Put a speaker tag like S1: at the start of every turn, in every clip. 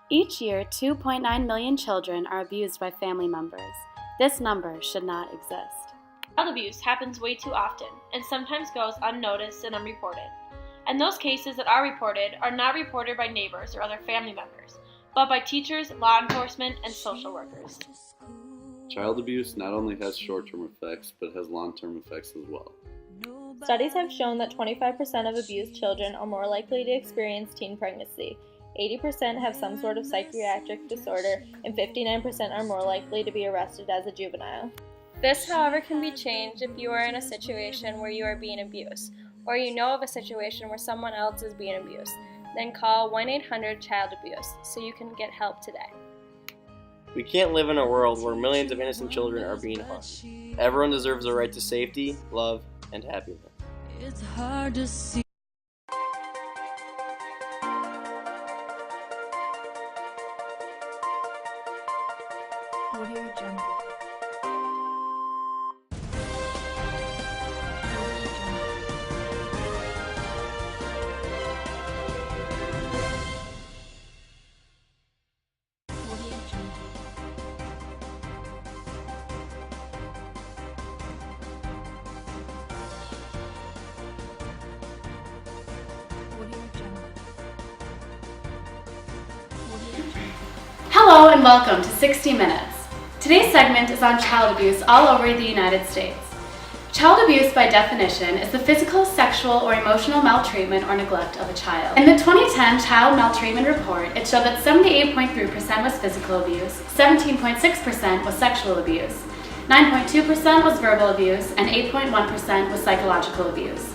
S1: Each year, 2.9 million children are abused by family members. This number should not exist.
S2: Child abuse happens way too often and sometimes goes unnoticed and unreported. And those cases that are reported are not reported by neighbors or other family members, but by teachers, law enforcement, and social workers.
S3: Child abuse not only has short-term effects, but has long-term effects as well.
S4: Studies have shown that 25% of abused children are more likely to experience teen pregnancy, 80% have some sort of psychiatric disorder, and 59% are more likely to be arrested as a juvenile.
S5: This, however, can be changed if you are in a situation where you are being abused, or you know of a situation where someone else is being abused. Then call 1-800-CHILD-ABUSE so you can get help today.
S6: We can't live in a world where millions of innocent children are being harmed. Everyone deserves the right to safety, love, and happiness.
S7: It's hard to see. Audio Jungle.
S1: Hello and welcome to 60 Minutes. Today's segment is on child abuse all over the United States. Child abuse, by definition, is the physical, sexual, or emotional maltreatment or neglect of a child. In the 2010 Child Maltreatment Report, it showed that 78.3% was physical abuse, 17.6% was sexual abuse, 9.2% was verbal abuse, and 8.1% was psychological abuse.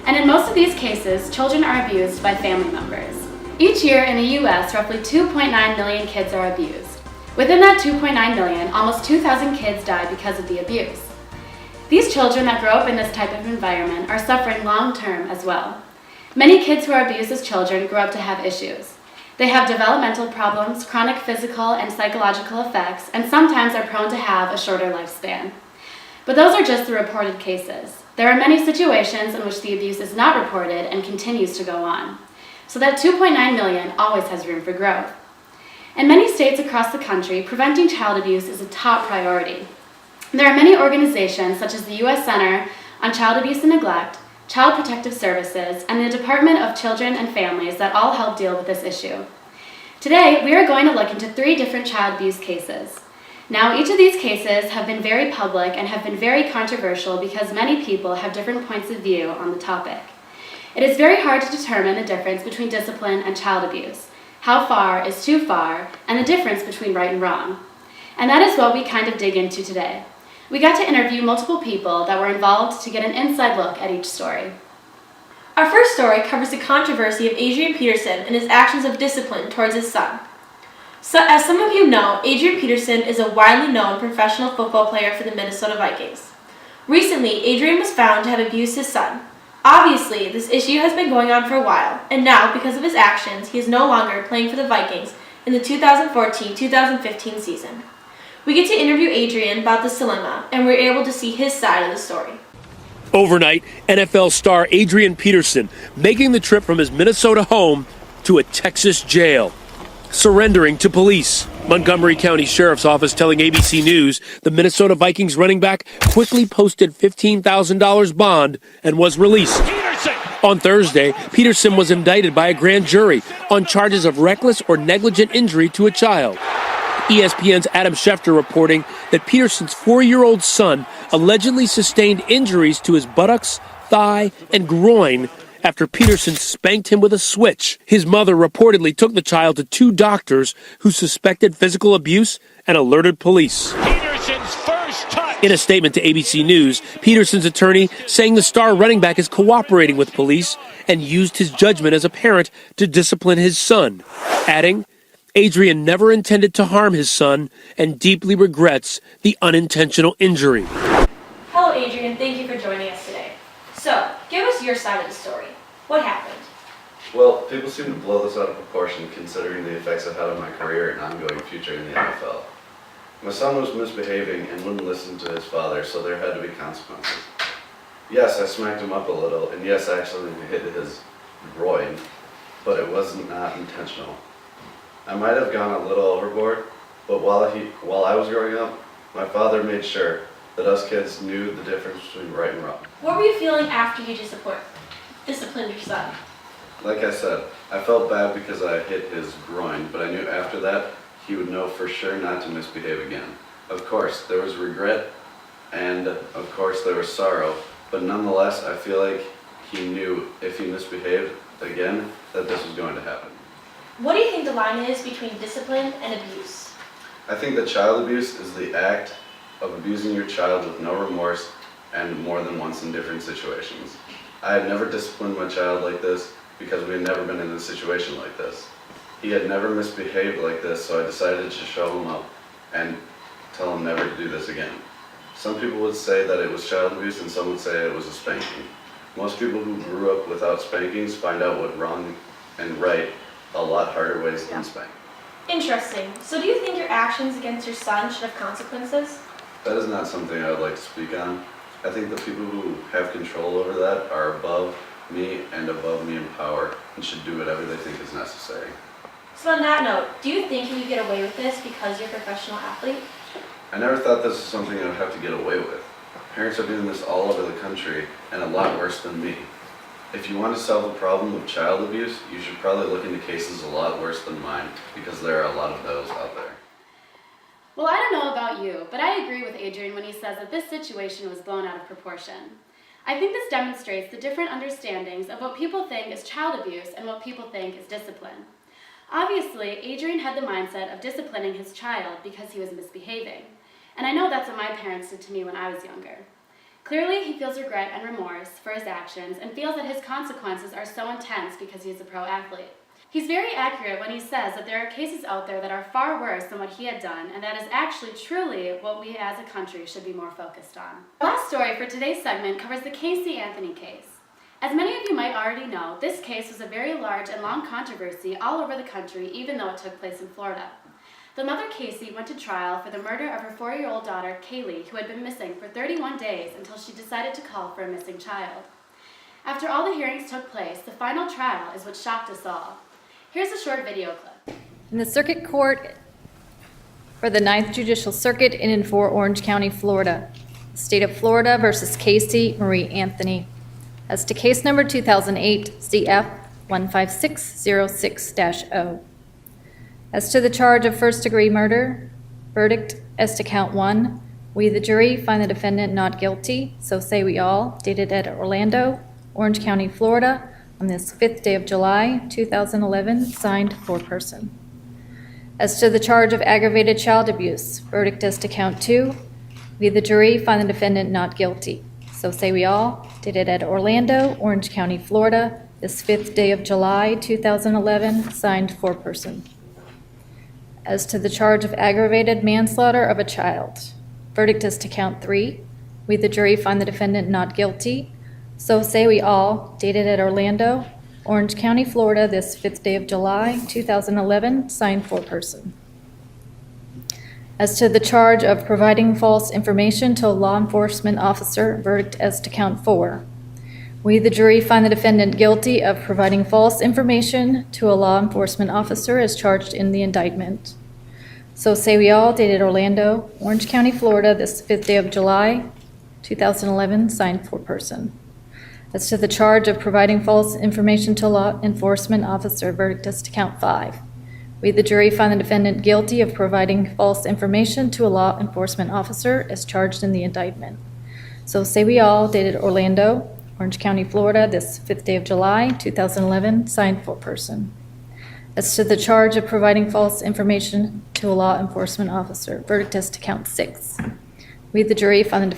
S1: And in most of these cases, children are abused by family members. Each year in the U.S., roughly 2.9 million kids are abused. Within that 2.9 million, almost 2,000 kids die because of the abuse. These children that grow up in this type of environment are suffering long-term as well. Many kids who are abused as children grow up to have issues. They have developmental problems, chronic physical and psychological effects, and sometimes are prone to have a shorter lifespan. But those are just the reported cases. There are many situations in which the abuse is not reported and continues to go on. So that 2.9 million always has room for growth. In many states across the country, preventing child abuse is a top priority. There are many organizations such as the U.S. Center on Child Abuse and Neglect, Child Protective Services, and the Department of Children and Families that all help deal with this issue. Today, we are going to look into 3 different child abuse cases. Now, each of these cases have been very public and have been very controversial because many people have different points of view on the topic. It is very hard to determine the difference between discipline and child abuse. How far is too far, and the difference between right and wrong. And that is what we kind of dig into today. We got to interview multiple people that were involved to get an inside look at each story.
S2: Our first story covers the controversy of Adrian Peterson and his actions of discipline towards his son. So, as some of you know, Adrian Peterson is a widely known professional football player for the Minnesota Vikings. Recently, Adrian was found to have abused his son. Obviously, this issue has been going on for a while, and now, because of his actions, he is no longer playing for the Vikings in the 2014-2015 season. We get to interview Adrian about this dilemma, and we're able to see his side of the story.
S8: Overnight, NFL star Adrian Peterson making the trip from his Minnesota home to a Texas jail, surrendering to police. Montgomery County Sheriff's Office telling ABC News the Minnesota Vikings running back quickly posted $15,000 bond and was released. On Thursday, Peterson was indicted by a grand jury on charges of reckless or negligent injury to a child. ESPN's Adam Schefter reporting that Peterson's 4-year-old son allegedly sustained injuries to his buttocks, thigh, and groin after Peterson spanked him with a switch. His mother reportedly took the child to 2 doctors who suspected physical abuse and alerted police.
S9: Peterson's first touch.
S8: In a statement to ABC News, Peterson's attorney saying the star running back is cooperating with police and used his judgment as a parent to discipline his son, adding, Adrian never intended to harm his son and deeply regrets the unintentional injury.
S2: Hello, Adrian. Thank you for joining us today. So, give us your side of the story. What happened?
S3: Well, people seem to blow this out of proportion considering the effects it had on my career and ongoing future in the NFL. My son was misbehaving and wouldn't listen to his father, so there had to be consequences. Yes, I smacked him up a little, and yes, I actually hit his groin, but it wasn't not intentional. I might have gone a little overboard, but while I was growing up, my father made sure that us kids knew the difference between right and wrong.
S2: What were you feeling after you disciplined your son?
S3: Like I said, I felt bad because I hit his groin, but I knew after that he would know for sure not to misbehave again. Of course, there was regret, and of course there was sorrow, but nonetheless, I feel like he knew if he misbehaved again that this was going to happen.
S2: What do you think the line is between discipline and abuse?
S3: I think that child abuse is the act of abusing your child with no remorse and more than once in different situations. I had never disciplined my child like this because we had never been in a situation like this. He had never misbehaved like this, so I decided to show him up and tell him never to do this again. Some people would say that it was child abuse and some would say it was a spanking. Most people who grew up without spankings find out what wrong and right a lot harder ways than spanking.
S2: Interesting. So do you think your actions against your son should have consequences?
S3: That is not something I would like to speak on. I think the people who have control over that are above me and above me in power and should do whatever they think is necessary.
S2: So on that note, do you think you could get away with this because you're a professional athlete?
S3: I never thought this was something I would have to get away with. Parents are doing this all over the country and a lot worse than me. If you want to solve the problem of child abuse, you should probably look into cases a lot worse than mine because there are a lot of those out there.
S1: Well, I don't know about you, but I agree with Adrian when he says that this situation was blown out of proportion. I think this demonstrates the different understandings of what people think is child abuse and what people think is discipline. Obviously, Adrian had the mindset of disciplining his child because he was misbehaving. And I know that's what my parents did to me when I was younger. Clearly, he feels regret and remorse for his actions and feels that his consequences are so intense because he is a pro athlete. He's very accurate when he says that there are cases out there that are far worse than what he had done, and that is actually truly what we as a country should be more focused on. The last story for today's segment covers the Casey Anthony case. As many of you might already know, this case was a very large and long controversy all over the country, even though it took place in Florida. The mother, Casey, went to trial for the murder of her 4-year-old daughter, Kaylee, who had been missing for 31 days until she decided to call for a missing child. After all the hearings took place, the final trial is what shocked us all. Here's a short video clip.
S10: In the Circuit Court for the 9th Judicial Circuit in and for Orange County, Florida, State of Florida versus Casey Marie Anthony. As to case number 2008 CF 15606-0. As to the charge of first-degree murder, verdict as to count 1, we the jury find the defendant not guilty, so say we all, dated at Orlando, Orange County, Florida, on this 5th day of July, 2011, signed foreperson. As to the charge of aggravated child abuse, verdict as to count 2, we the jury find the defendant not guilty, so say we all, dated at Orlando, Orange County, Florida, this 5th day of July, 2011, signed foreperson. As to the charge of aggravated manslaughter of a child, verdict as to count 3, we the jury find the defendant not guilty, so say we all, dated at Orlando, Orange County, Florida, this 5th day of July, 2011, signed foreperson. As to the charge of providing false information to a law enforcement officer, verdict as to count 4. We, the jury, find the defendant guilty of providing false information to a law enforcement officer as charged in the indictment. So say we all, dated Orlando, Orange County, Florida, this 5th day of July, 2011, signed foreperson. As to the charge of providing false information to a law enforcement officer, verdict as to count 5. We, the jury, find the defendant guilty of providing false information to a law enforcement officer as charged in the indictment. So say we all, dated Orlando, Orange County, Florida, this 5th day of July, 2011, signed foreperson. As to the charge of providing false information to a law enforcement officer, verdict as to count 6. We, the jury, find the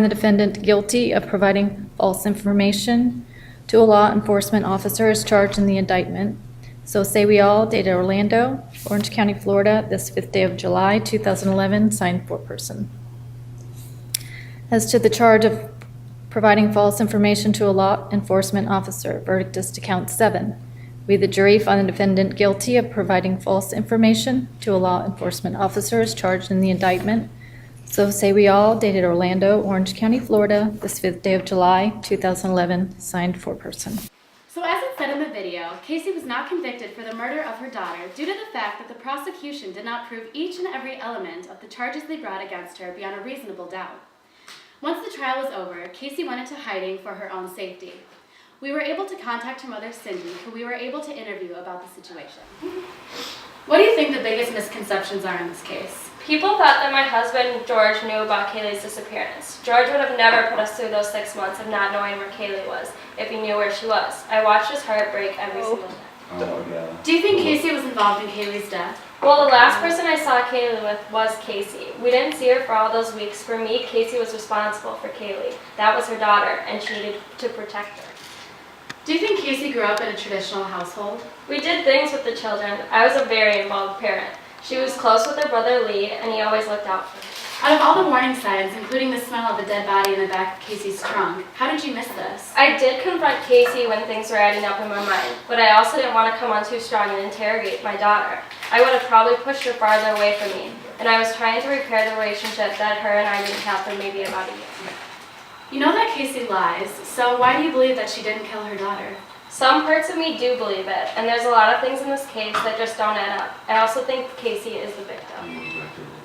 S10: defendant guilty of providing false information to a law enforcement officer as charged in the indictment. So say we all, dated Orlando, Orange County, Florida, this 5th day of July, 2011, signed foreperson. As to the charge of providing false information to a law enforcement officer, verdict is to count 7. We, the jury, find the defendant guilty of providing false information to a law enforcement officer as charged in the indictment. So say we all, dated Orlando, Orange County, Florida, this 5th day of July, 2011, signed foreperson.
S1: So as it said in the video, Casey was not convicted for the murder of her daughter due to the fact that the prosecution did not prove each and every element of the charges they brought against her beyond a reasonable doubt. Once the trial was over, Casey went into hiding for her own safety. We were able to contact her mother, Cindy, who we were able to interview about the situation. What do you think the biggest misconceptions are in this case?
S5: People thought that my husband, George, knew about Kaylee's disappearance. George would have never put us through those 6 months of not knowing where Kaylee was, if he knew where she was. I watched his heart break every single day.
S3: Oh my God.
S1: Do you think Casey was involved in Kaylee's death?
S5: Well, the last person I saw Kaylee with was Casey. We didn't see her for all those weeks. For me, Casey was responsible for Kaylee. That was her daughter, and she needed to protect her.
S1: Do you think Casey grew up in a traditional household?
S5: We did things with the children. I was a very involved parent. She was close with her brother Lee, and he always looked out for me.
S1: Out of all the warning signs, including the smell of the dead body in the back of Casey's trunk, how did you miss this?
S5: I did confront Casey when things were adding up in my mind, but I also didn't want to come on too strong and interrogate my daughter. I would have probably pushed her farther away from me, and I was trying to repair the relationship that her and I didn't have for maybe about a year.
S1: You know that Casey lies, so why do you believe that she didn't kill her daughter?
S5: Some parts of me do believe it, and there's a lot of things in this case that just don't add up. I also think Casey is the victim.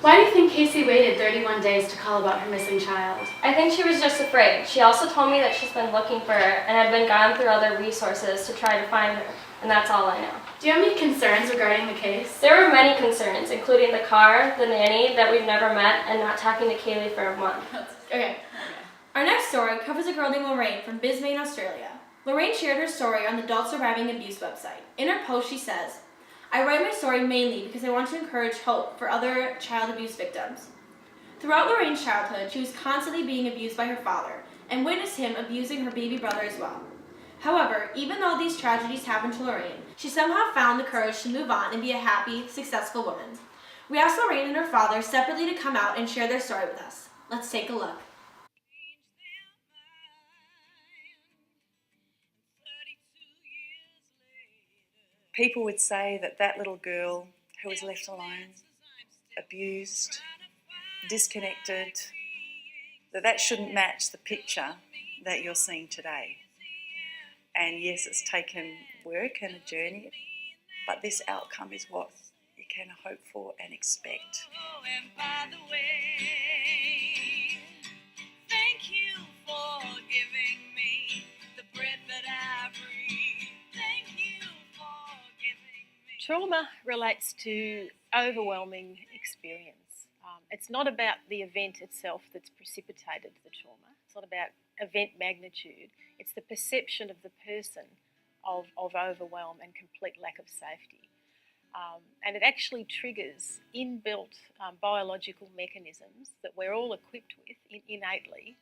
S1: Why do you think Casey waited 31 days to call about her missing child?
S5: I think she was just afraid. She also told me that she's been looking for her and had been gone through other resources to try to find her, and that's all I know.
S1: Do you have any concerns regarding the case?
S5: There were many concerns, including the car, the nanny that we've never met, and not talking to Kaylee for a month.
S1: Okay.
S2: Our next story covers a girl named Lorraine from Brisbane, Australia. Lorraine shared her story on the Adult Surviving Abuse website. In her post, she says, "I write my story mainly because I want to encourage hope for other child abuse victims. Throughout Lorraine's childhood, she was constantly being abused by her father and witnessed him abusing her baby brother as well. However, even though these tragedies happened to Lorraine, she somehow found the courage to move on and be a happy, successful woman. We asked Lorraine and her father separately to come out and share their story with us. Let's take a look.
S11: People would say that that little girl who was left alone, abused, disconnected, that shouldn't match the picture that you're seeing today. And yes, it's taken work and a journey, but this outcome is what you can hope for and expect.
S12: Oh, and by the way, thank you for giving me the bread that I breathe. Thank you for giving me.
S13: Trauma relates to overwhelming experience. It's not about the event itself that's precipitated the trauma. It's not about event magnitude. It's the perception of the person of overwhelm and complete lack of safety. And it actually triggers inbuilt biological mechanisms that we're all equipped with innately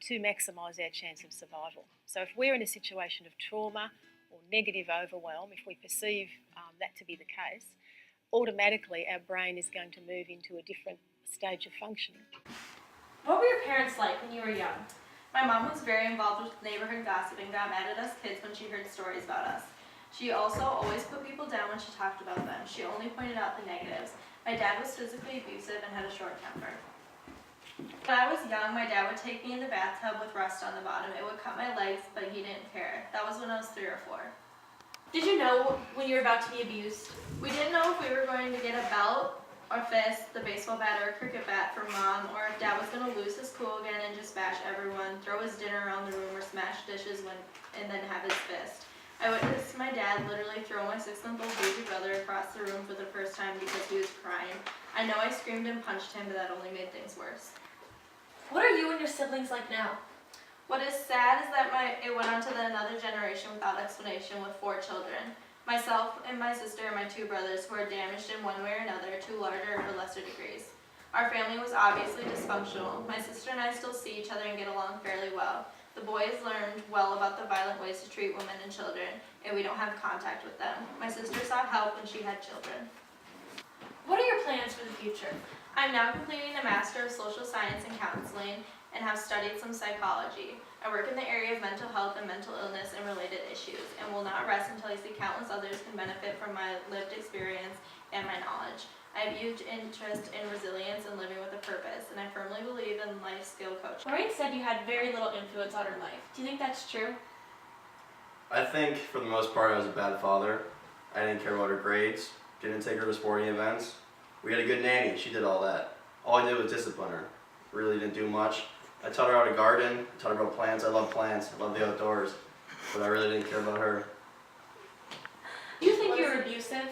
S13: to maximise our chance of survival. So if we're in a situation of trauma or negative overwhelm, if we perceive that to be the case, automatically our brain is going to move into a different stage of functioning.
S2: What were your parents like when you were young? My mom was very involved with neighborhood gossip and got mad at us kids when she heard stories about us. She also always put people down when she talked about them. She only pointed out the negatives. My dad was physically abusive and had a short temper. When I was young, my dad would take me in the bathtub with rust on the bottom. It would cut my legs, but he didn't care. That was when I was 3 or 4. Did you know when you were about to be abused? We didn't know if we were going to get a belt or fist, the baseball bat or a cricket bat from mom, or if dad was going to lose his cool again and just bash everyone, throw his dinner around the room, or smash dishes and then have his fist. I witnessed my dad literally throw my 6-month-old baby brother across the room for the first time because he was crying. I know I screamed and punched him, but that only made things worse. What are you and your siblings like now? What is sad is that it went on to another generation without explanation with 4 children. Myself and my sister and my 2 brothers who are damaged in one way or another to larger or lesser degrees. Our family was obviously dysfunctional. My sister and I still see each other and get along fairly well. The boys learned well about the violent ways to treat women and children, and we don't have contact with them. My sister sought help when she had children. What are your plans for the future? I'm now completing a Master of Social Science and Counseling and have studied some psychology. I work in the area of mental health and mental illness and related issues, and will not rest until I see countless others can benefit from my lived experience and my knowledge. I have huge interest in resilience and living with a purpose, and I firmly believe in life skill coaching. Lorraine said you had very little influence on her life. Do you think that's true?
S6: I think for the most part I was a bad father. I didn't care about her grades, didn't take her to sporting events. We had a good nanny, she did all that. All I did was discipline her. Really didn't do much. I taught her how to garden, taught her about plants. I love plants, I love the outdoors, but I really didn't care about her.
S2: Do you think you were abusive?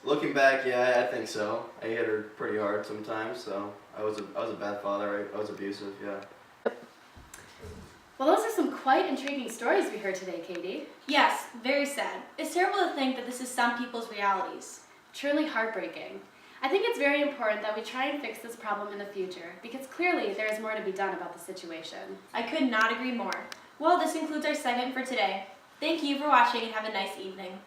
S6: Looking back, yeah, I think so. I hit her pretty hard sometimes, so I was a bad father. I was abusive, yeah.
S1: Well, those are some quite intriguing stories we heard today, Katie.
S2: Yes, very sad. It's terrible to think that this is some people's realities.
S1: Truly heartbreaking. I think it's very important that we try and fix this problem in the future, because clearly there is more to be done about the situation.
S2: I could not agree more. Well, this concludes our segment for today. Thank you for watching and have a nice evening.